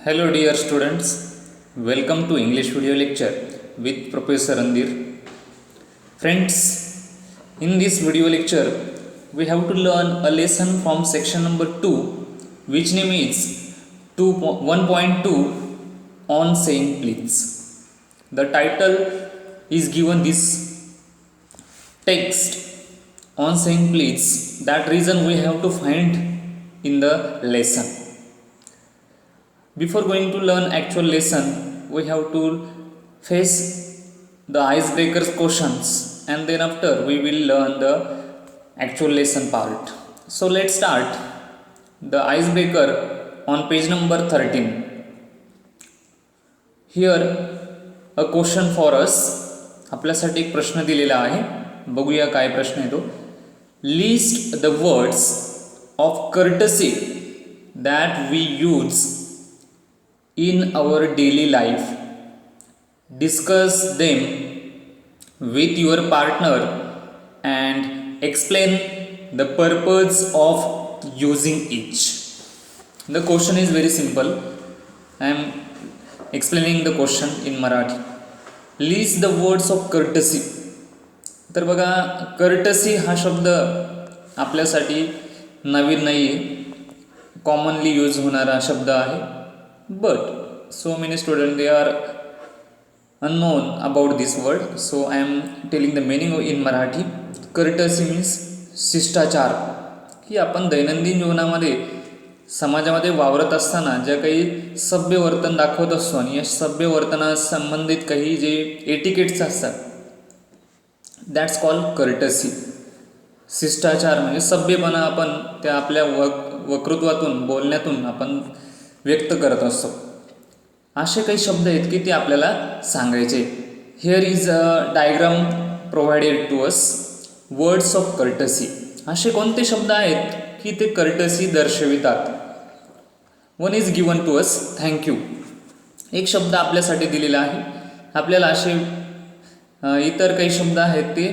Hello dear students, welcome to English video lecture with Professor Andir. Friends, in this video lecture we have to learn a lesson from section number 2 which name is 1.2 on saying please. The title is given this text on saying please, that reason we have to find in the lesson. Before going to learn actual lesson, we have to face the icebreakers questions and then after we will learn the actual lesson part. So let's start the icebreaker on page number 13. Here a question for us. आपल्यासाठी एक प्रश्न दिलेला आहे, बघूया काय प्रश्न आहे तो. List the words of courtesy that we use in our daily life. Discuss them with your partner and explain the purpose of using each. The question is very simple. I am explaining the question in Marathi. List the words of courtesy. तर बघा, courtesy हा शब्द आपल्यासाठी नवीन नाही आहे, commonly use होणारा शब्द आहे. But so many students they are unknown about this word, so I am telling the meaning in Marathi. Courtesy means शिष्टाचार, की आपण दैनंदिन जीवनामध्ये समाजामध्ये वावरत असताना ज्या काही सभ्य वर्तन दाखवत असतो आणि या सभ्य वर्तनास संबंधित काही जे एटिकेट्स असतात, दॅट्स कॉल्ड courtesy. शिष्टाचार म्हणजे सभ्यपणा आपण त्या आपल्या वक्तृत्वातून बोलण्यातून आपण व्यक्त करत असतो. असे काही शब्द आहेत की ते आपल्याला सांगायचे. Here is a diagram provided to us. Words of courtesy. असे कोणते शब्द आहेत की ते कर्टसी दर्शवितात. One is given to us thank you. एक शब्द आपल्यासाठी दिलेला आहे. आपल्याला असे इतर काही शब्द आहेत ते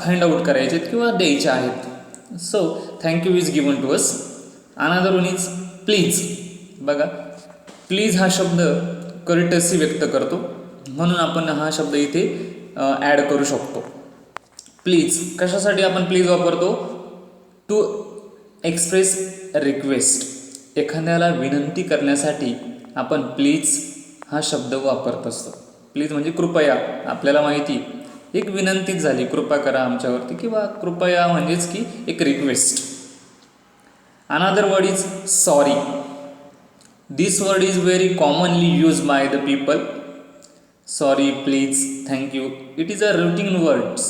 फाइंड आउट करायचे किंवा द्यायचे आहेत. So thank you is given to us. Another one is please. बघा, प्लीज हा शब्द कर्टसी व्यक्त करतो, म्हणून आपण हा शब्द इथे ॲड करू शकतो. प्लीज कशासाठी आपण प्लीज वापरतो? To express request. एखाद्याला विनंती करण्यासाठी आपण प्लीज हा शब्द वापरत असतो. प्लीज म्हणजे कृपया. आपल्याला माहिती एक विनंतीच झाली, कृपा करा आमच्यावरती, किंवा कृपया म्हणजेच की एक request. Another word is sorry. This word is very commonly used by the people. Sorry, please, thank you. It is a routine words.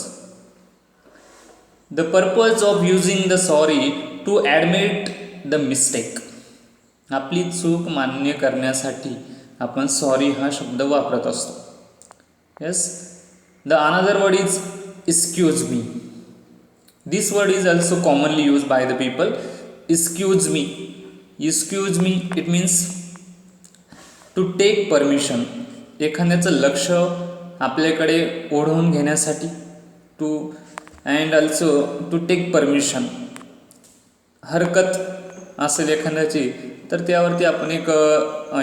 The purpose of using the sorry to admit the mistake. आपली चूक मान्य करण्यासाठी आपण sorry हा शब्द वापरत असतो. Yes. The another word is excuse me. This word is also commonly used by the people. Excuse me. Excuse me, it means to take permission. एखाद्याचं लक्ष आपल्याकडे ओढवून घेण्यासाठी. To and also to take permission. हरकत असेल एखाद्याची तर त्यावरती आपण एक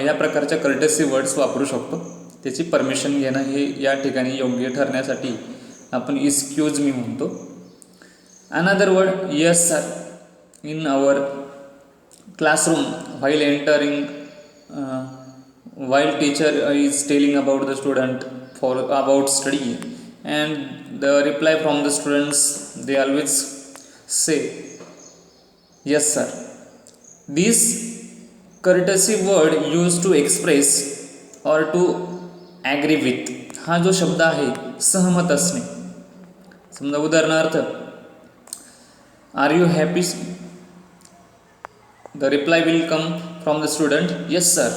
या प्रकारच्या कर्टसी वर्ड्स वापरू शकतो. त्याची परमिशन घेणं हे या ठिकाणी योग्य ठरण्यासाठी आपण एक्सक्यूज मी म्हणतो. Another word yes sir. In our classroom while teacher is telling about the student about study, and the reply from the students, they always say yes sir. This courtesy word used to express or to agree with. हा जो शब्द आहे सहमत असणे. समजा उदाहरणार्थ, are you happy? The reply will come from the student, yes sir,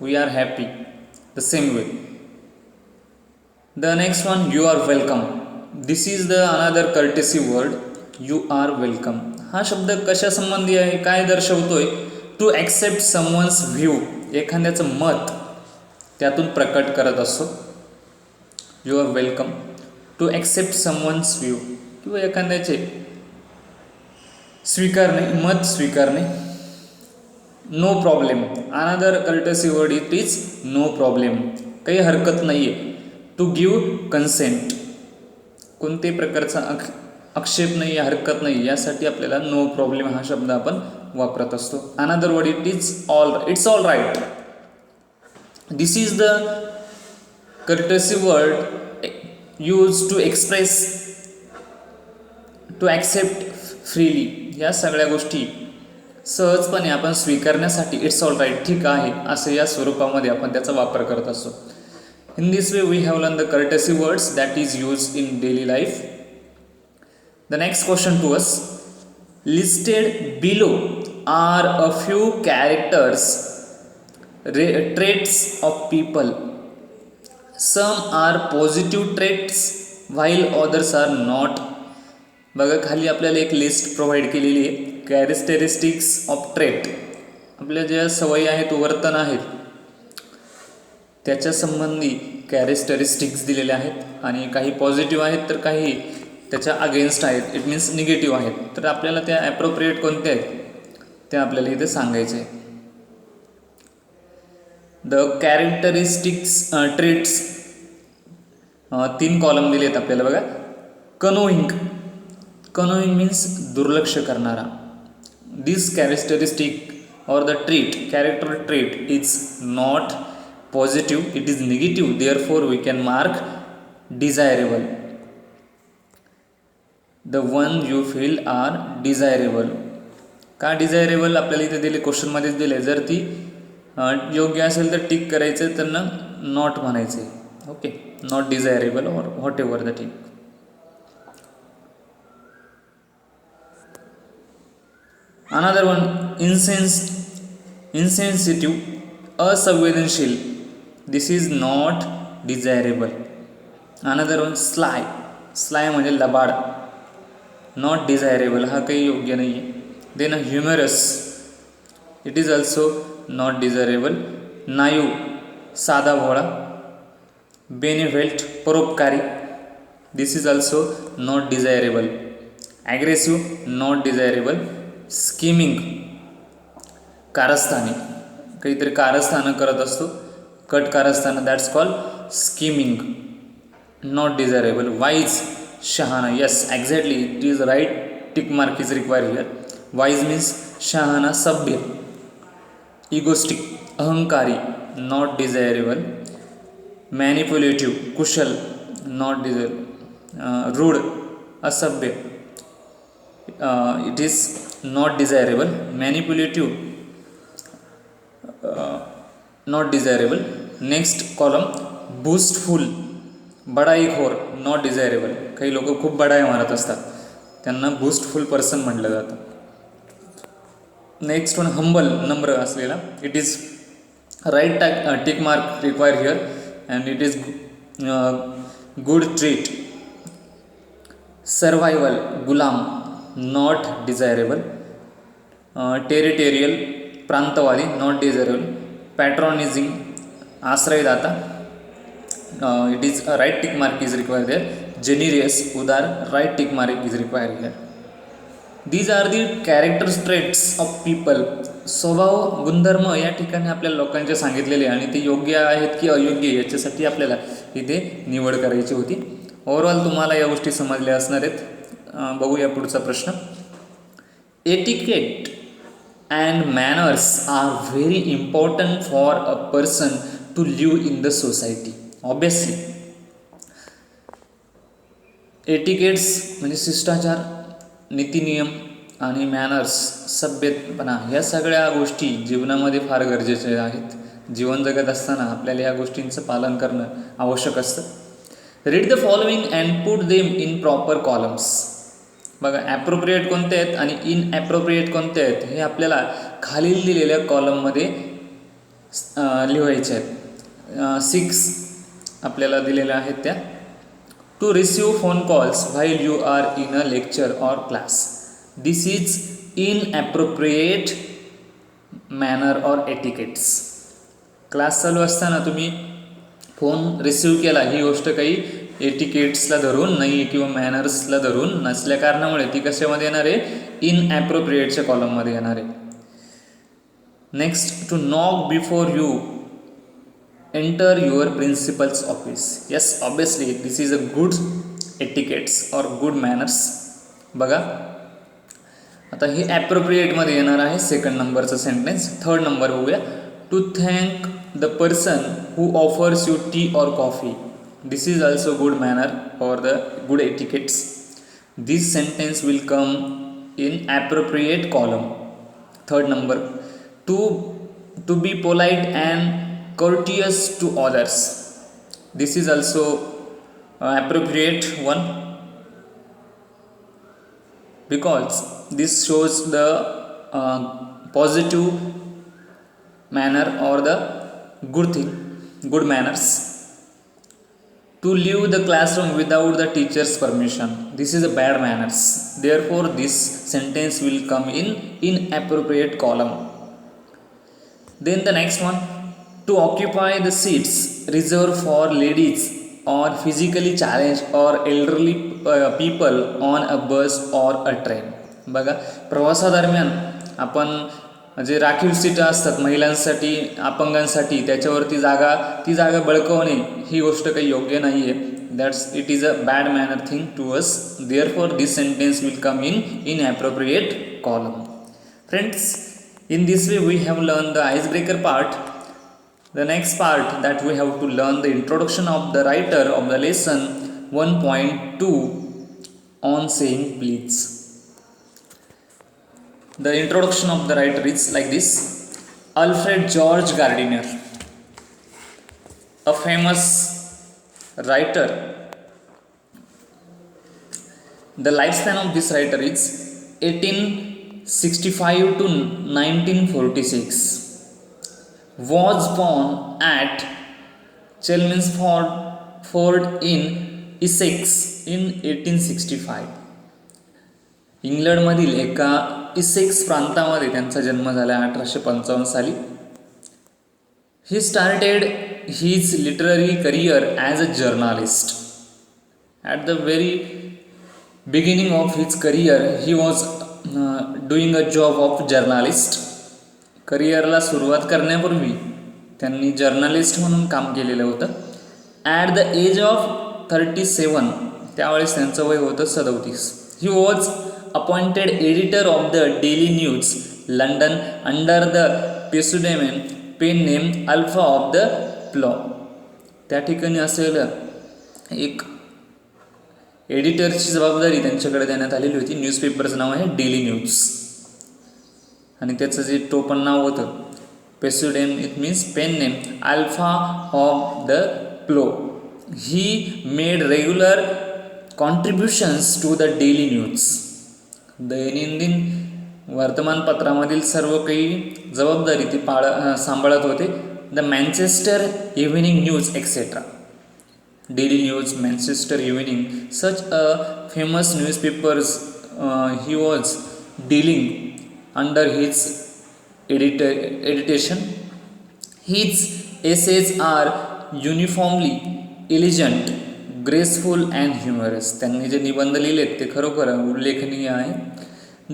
we are happy. The same way. The next one, you are welcome. This is the another courtesy word. You are welcome. हा शब्द कशा संबंधी आहे, काय दर्शवतोय? To accept someone's view. एखाद्याचं मत त्यातून प्रकट करत असतो. You are welcome. To accept someone's view किंवा एखाद्याचे स्वीकारणे, मत स्वीकारणे. No problem. Another courtesy word it is no problem. काही हरकत नाही आहे. To give consent. कोणत्याही प्रकारचा आक्षेप नाही, हरकत नाही, यासाठी आपल्याला नो प्रॉब्लेम हा शब्द आपण वापरत असतो. Another word it is it's all right. This is the courtesy word use to express, to accept freely. या सगळ्या गोष्टी सहजपणे आपण स्वीकारण्यासाठी इट्स ऑल राईट, ठीक आहे, असं या स्वरूपामध्ये आपण त्याचा वापर करत असतो. In this way we have learn the courtesy words that is use in daily life. The next question to us. Listed below are a few characters, traits of people. Some are positive traits while others are not. बघा खाली आपल्याला एक list provide केलेली आहे. Characteristics of trait. आपल्या ज्या सवयी आहेत, वर्तन आहेत, त्याच्या संबंधी कॅरेक्टरिस्टिक्स दिलेल्या आहेत. आणि काही पॉझिटिव्ह आहेत तर काही त्याच्या अगेन्स्ट आहेत, इट मीन्स निगेटिव्ह आहेत. तर आपल्याला त्या ॲप्रोप्रिएट कोणत्या आहेत त्या आपल्याला इथे सांगायचे आहे. द कॅरेक्टरिस्टिक्स ट्रेट्स 3 कॉलम दिले आहेत आपल्याला बघा. कनोईंग. कनोईंग मीन्स दुर्लक्ष करणारा. This characteristic or the trait, character trait is not positive, it is negative, therefore we can mark desirable. The one you feel are desirable. का डिझायरेबल आपल्याला इथे दिले, क्वेश्चनमध्येच दिले. जर ती योग्य असेल तर टिक करायचं, त्यांना नॉट म्हणायचे. ओके, नॉट डिझायरेबल और whatever the tick. Another one insensitive, असंवेदनशील. This is not desirable. Another one sly. Sly म्हणजे लबाड, नॉट डिझायरेबल, हा काही योग्य नाही आहे. Then humorous, it is also not desirable. Naive, साधा भोळा. बेनिव्हेल्ट, परोपकारी. This is also not desirable. Aggressive, not desirable. Scheming, कारस्थानी, काहीतरी कारस्थानं करत असतो, कट कारस्थानं, that's called scheming, not desirable. Wise, शहाणा. Yes, exactly, it is right, tick mark is required here. Wise means शहाणा, सभ्य. इगोस्टिक, अहंकारी, नॉट डिझायरेबल. मॅनिप्युलेटिव्ह, कुशल, नॉट डिझायरेबल. रूड, असभ्य, it is not desirable. Manipulative, not desirable. Next column boastful, बडाईखोर, not desirable. काही लोक खूप बडाई मारत असतात, त्यांना बूस्टफुल पर्सन म्हटलं जातं. नेक्स्ट वन हंबल, नम्र असलेला. It is right tick mark require here and it is good treat. Survival, गुलाम, नॉट डिझायरेबल. टेरिटेरियल, प्रांतवादी, नॉट डिझायरेबल. पॅट्रॉनिझिंग, आश्रयदाता, it is right tick mark is required there. Generous, उदार, right tick mark is required here. These are the character traits of people. स्वभाव, गुणधर्म या ठिकाणी आपल्याला लोकांचे सांगितलेले, आणि ते योग्य आहेत की अयोग्य याच्यासाठी आपल्याला इथे निवड करायची होती. ओव्हरऑल तुम्हाला या गोष्टी समजल्या असणार आहेत. बघूया पुढचा प्रश्न. Etiquette and manners are very important for a person to live in the society. Obviously etiquettes म्हणजे शिष्टाचार, नीतिनियम, आणि मॅनर्स, सभ्यपणा, ह्या सगळ्या गोष्टी जीवनामध्ये फार गरजेच्या आहेत. जीवन जगत असताना आपल्याला ह्या गोष्टींचं पालन करणं आवश्यक असतं. Read the following and put them in proper columns. बघा, ॲप्रोप्रिएट कोणते आहेत आणि इनॲप्रोप्रिएट कोणते आहेत हे आपल्याला खालील दिलेल्या कॉलममध्ये लिहायचे आहेत. 6 आपल्याला दिलेल्या आहेत त्या. To receive phone calls while you are in a lecture or class. This is inappropriate manner or etiquettes. Class चालू असताना तुम्ही फोन रिसीव केला, ही गोष्ट काही एटिकेट्सला धरून नाही किंवा मॅनर्सला धरून नसल्या कारणामुळे ती कशामध्ये येणार आहे, इनॲप्रोप्रिएटच्या कॉलममध्ये येणार आहे. Next, to knock before you enter your principal's office. Yes, obviously this is a good etiquettes और गुड मॅनर्स. बघा आता हे ॲप्रोप्रिएटमध्ये येणार आहे सेकंड नंबरचं सेंटेन्स. थर्ड नंबर बघूया. To thank the person who offers you tea और coffee. This is also good manner और the good etiquettes. This sentence will come in appropriate column. Third number, to be polite and courteous to others. This is also appropriate one, because this shows the positive manner or the good thing, good manners. To leave the classroom without the teacher's permission. This is a bad manners. Therefore, this sentence will come in inappropriate column. Then the next one, to occupy the seats reserved for ladies or physically challenged or elderly people on a bus or a train. बघा प्रवासादरम्यान आपण जे राखीव seat असतात महिलांसाठी, अपंगांसाठी, त्याच्यावरती ती जागा बळकवणे ही गोष्ट काही योग्य नाही आहे. That's it is a bad manner thing to us. Therefore this sentence will come in appropriate column. Friends, in this way we have learned the icebreaker part. The next part that we have to learn the introduction of the writer of the lesson 1.2 on saying please. The introduction of the writer is like this. Alfred George Gardiner, a famous writer. The lifespan of this writer is 1865 to 1946. Was born at Chelmsford in Essex in 1865. इंग्लंडमधील एका Essex प्रांतामध्ये त्यांचा जन्म झाला 1855 साली. He started his literary career as a journalist. At the very beginning of his career he was doing a job of journalist. करिअरला सुरुवात करण्यापूर्वी त्यांनी जर्नलिस्ट म्हणून काम केलेलं होतं. ॲट द एज ऑफ 37, त्यावेळेस त्यांचं वय होतं 37. He was appointed editor of the Daily News London under the pen name Alpha of the Plough. त्या ठिकाणी असलेलं एक एडिटरची जबाबदारी त्यांच्याकडे देण्यात आलेली होती. न्यूजपेपरचं नाव आहे डेली न्यूज आणि त्याचं जे टोपण नाव होतं pseudonym, it means pen name Alpha of the Plough. He made regular contributions to the Daily News. दैनंदिन वर्तमानपत्रामधील सर्व काही जबाबदारी ती सांभाळत होते. The Manchester Evening News etcetera. Daily News, Manchester Evening, such a famous newspapers he was dealing under his editation. His essays are uniformly elegant, graceful and humorous. त्यांनी जे निबंध लिहिलेत ते खरोखर उल्लेखनीय आहे.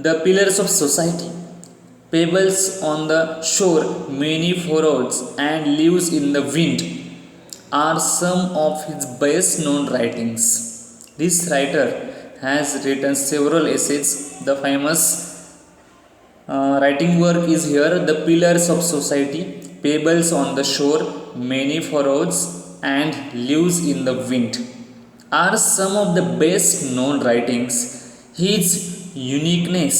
The pillars of society, pebbles on the shore, many furrows and leaves in the wind are some of his best known writings. This writer has written several essays. The famous writing work is here. The pillars of society, pebbles on the shore, many furrows and leaves in the wind are some of the best known writings. His uniqueness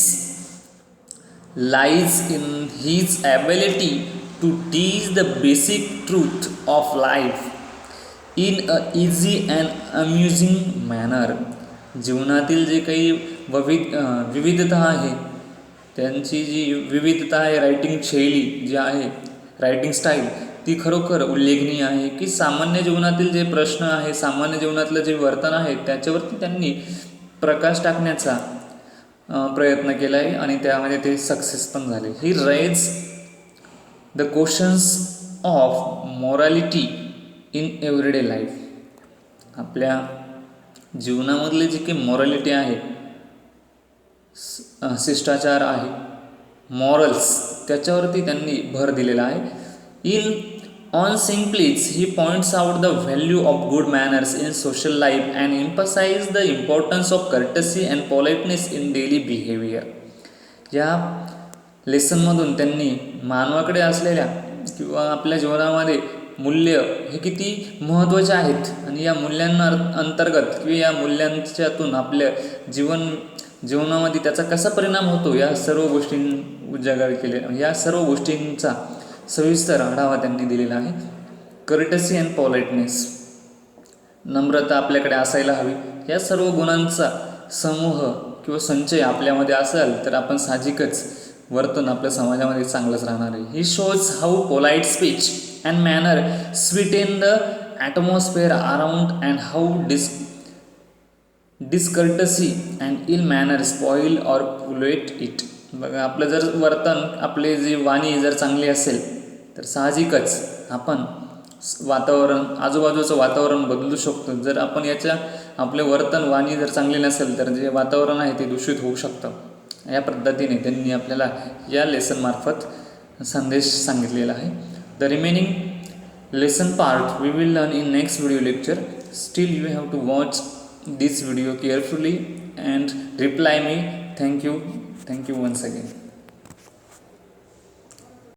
lies in his ability to teach the basic truth of life in a easy and amusing manner. जीवनातील जे काही विविधता आहे, त्यांची जी विविधता आहे, writing शैली जी आहे, रायटिंग स्टाईल, ती खरोखर उल्लेखनीय आहे. की सामान्य जीवनातील जे प्रश्न आहे, सामान्य जीवनातलं जे वर्तन आहे, त्याच्यावरती त्यांनी प्रकाश टाकण्याचा प्रयत्न केला आहे आणि त्यामध्ये ते सक्सेस पण झाले. He raise the questions of morality in everyday life. आपल्या जीवनामधले जे काही मॉरॅलिटी आहे, शिष्टाचार आहे, मॉरल्स त्याच्यावरती त्यांनी भर दिलेला आहे. In On saying please he points out the value of good manners in social life and emphasise the importance of courtesy and politeness in daily behaviour. या लेसनमधून त्यांनी मानवाकडे असलेल्या किंवा आपल्या जीवनामध्ये मूल्य हे किती महत्त्वाचे आहेत आणि या मूल्यांना अंतर्गत किंवा या मूल्यांच्यातून आपल्या जीवनामध्ये त्याचा कसा परिणाम होतो या सर्व गोष्टी उजागर केले. या सर्व गोष्टींचा सविस्तर आढावा त्यांनी दिलेला आहे. कर्टसी अँड पॉलाइटनेस, नम्रता आपल्याकडे असायला हवी. या सर्व गुणांचा समूह किंवा संचय आपल्यामध्ये असेल तर आपण साहजिकच वर्तन आपल्या समाजामध्ये चांगलंच राहणार आहे. He shows how polite speech and manner sweeten the atmosphere around and how discourtesy and ill manner spoil or pollute it. बघा, आपलं जर वर्तन, आपली जी वाणी जर चांगली असेल तर साहजिकच आपण वातावरण, आजूबाजूचं वातावरण बदलू शकतो. जर आपण आपले वर्तन, वाणी जर चांगली नसेल तर जे वातावरण आहे ते दूषित होऊ शकतं. या पद्धतीने त्यांनी आपल्याला या लेसनमार्फत संदेश सांगितलेला आहे. The remaining lesson part we will learn in next video lecture. Still you have to watch this video carefully and reply me. Thank you once again.